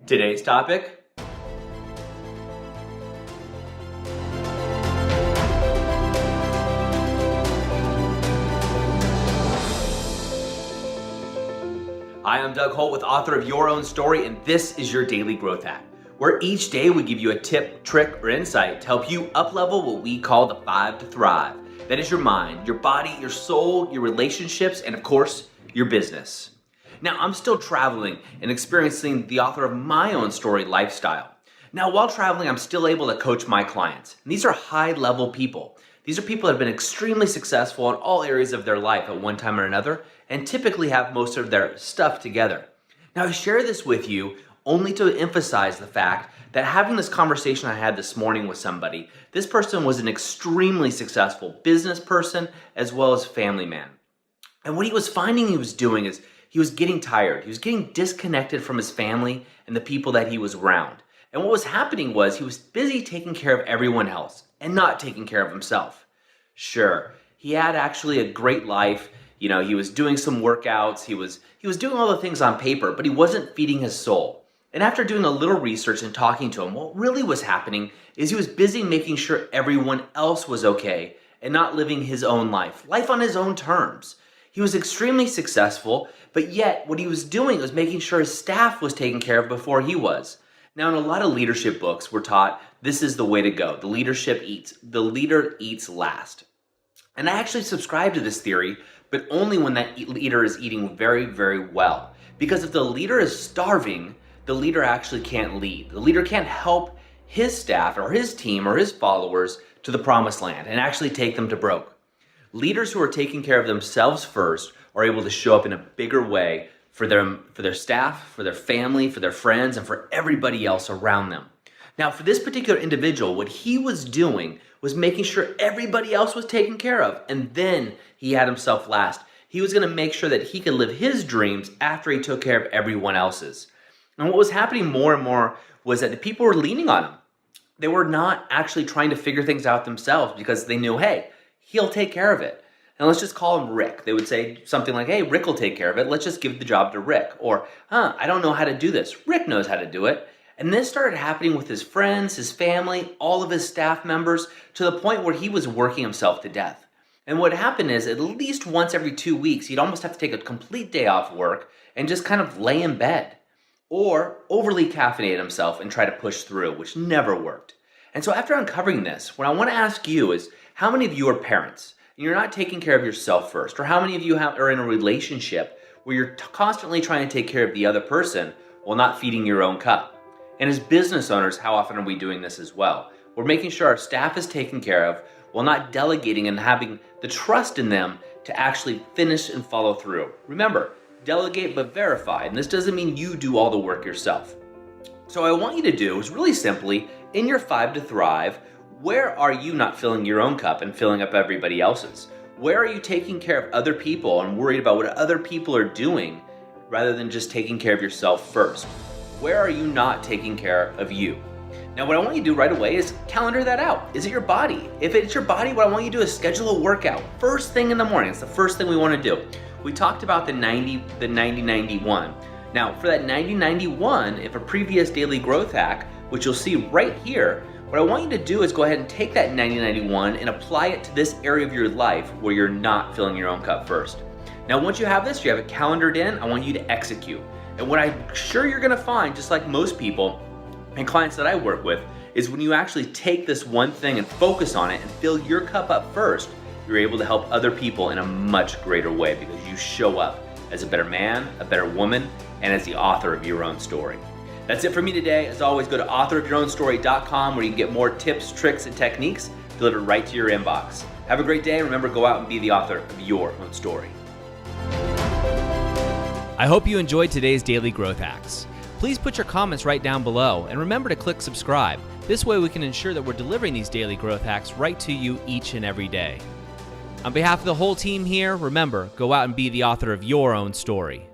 Today's topic: Hi, I'm Doug Holt, author of Your Own Story, and this is your Daily Growth Hack, where each day we give you a tip, trick, or insight to help you uplevel what we call the 5 to Thrive. That is your mind, your body, your soul, your relationships, and of course, your business. Now, I'm still traveling and experiencing the author of my own story lifestyle. Now, while traveling, I'm still able to coach my clients. And these are high-level people. These are people that have been extremely successful in all areas of their life at one time or another, and typically have most of their stuff together. Now, I share this with you only to emphasize the fact that having this conversation I had this morning with somebody, this person was an extremely successful business person as well as family man. And what he was finding he was doing is he was getting tired. He was getting disconnected from his family and the people that he was around. And what was happening was he was busy taking care of everyone else and not taking care of himself. Sure, he had actually a great life. You know, he was doing some workouts, he was doing all the things on paper, but he wasn't feeding his soul. And after doing a little research and talking to him, what really was happening is he was busy making sure everyone else was okay and not living his own life on his own terms. He was extremely successful, but yet what he was doing was making sure his staff was taken care of before he was. Now, in a lot of leadership books, we're taught this is the way to go. The leader eats last. And I actually subscribe to this theory, but only when that leader is eating very, very well. Because if the leader is starving, the leader actually can't lead. The leader can't help his staff or his team or his followers to the promised land and actually take them to broke. Leaders who are taking care of themselves first are able to show up in a bigger way for their staff, for their family, for their friends, and for everybody else around them. Now, for this particular individual, what he was doing was making sure everybody else was taken care of, and then he had himself last. He was going to make sure that he could live his dreams after he took care of everyone else's. And what was happening more and more was that the people were leaning on him. They were not actually trying to figure things out themselves because they knew, hey, he'll take care of it. And let's just call him Rick. They would say something like, hey, Rick will take care of it. Let's just give the job to Rick. Or, I don't know how to do this. Rick knows how to do it. And this started happening with his friends, his family, all of his staff members, to the point where he was working himself to death. And what happened is, at least once every 2 weeks, he'd almost have to take a complete day off work and just kind of lay in bed. Or overly caffeinate himself and try to push through, which never worked. And so after uncovering this, what I want to ask you is, how many of you are parents and you're not taking care of yourself first? Or how many of you are in a relationship where you're constantly trying to take care of the other person while not feeding your own cup? And as business owners, how often are we doing this as well? We're making sure our staff is taken care of while not delegating and having the trust in them to actually finish and follow through. Remember, delegate but verify, and this doesn't mean you do all the work yourself. So what I want you to do is really simply, in your 5 to Thrive, where are you not filling your own cup and filling up everybody else's? Where are you taking care of other people and worried about what other people are doing rather than just taking care of yourself first? Where are you not taking care of you? Now, what I want you to do right away is calendar that out. Is it your body? If it's your body, what I want you to do is schedule a workout first thing in the morning. It's the first thing we want to do. We talked about the 90-91. Now, for that 90-91, if a previous daily growth hack, which you'll see right here, what I want you to do is go ahead and take that 90-91 and apply it to this area of your life where you're not filling your own cup first. Now, once you have this, you have it calendared in, I want you to execute. And what I'm sure you're gonna find, just like most people and clients that I work with, is when you actually take this one thing and focus on it and fill your cup up first, you're able to help other people in a much greater way because you show up as a better man, a better woman, and as the author of your own story. That's it for me today. As always, go to authorofyourownstory.com where you can get more tips, tricks, and techniques delivered right to your inbox. Have a great day. Remember, go out and be the author of your own story. I hope you enjoyed today's Daily Growth Hacks. Please put your comments right down below and remember to click subscribe. This way we can ensure that we're delivering these Daily Growth Hacks right to you each and every day. On behalf of the whole team here, remember, go out and be the author of your own story.